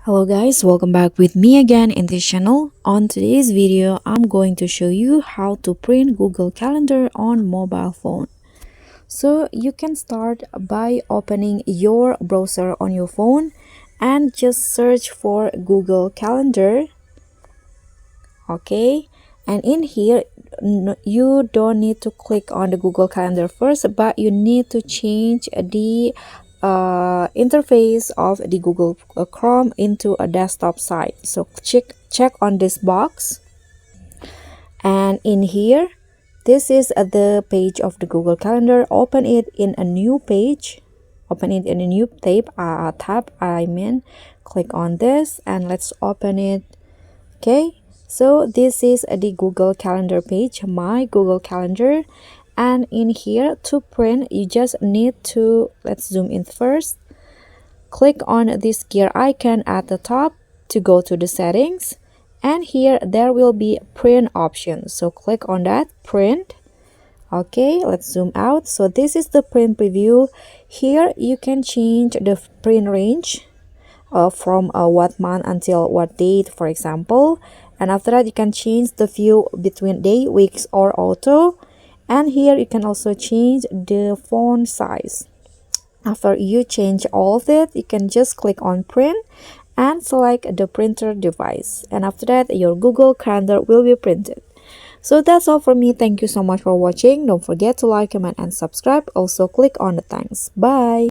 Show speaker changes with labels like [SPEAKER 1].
[SPEAKER 1] Hello guys, welcome back with me again in this channel. On today's video, I'm going to show you how to print Google Calendar on mobile phone. So you can start by opening your browser on your phone and just search for Google Calendar. Okay, and in here you don't need to click on the Google Calendar first, but you need to change the interface of the Google Chrome into a desktop site. So check on this box, and in here this is the page of the Google Calendar. Open it in a new page, open it in a new tab. Click on this and let's open it. Okay, so this is the Google Calendar page, my Google Calendar, and in here to print you just need to, let's zoom in first, click on this gear icon at the top to go to the settings, and here there will be print option, so click on that, print. Okay, let's zoom out. So this is the print preview. Here you can change the print range from what month until what date, for example, and after that you can change the view between day, weeks, or auto, and here you can also change the font size. After you change all of it, you can just click on print and select the printer device, and after that your Google Calendar will be printed. So that's all for me. Thank you so much for watching. Don't forget to like, comment, and subscribe. Also click on the thanks. Bye.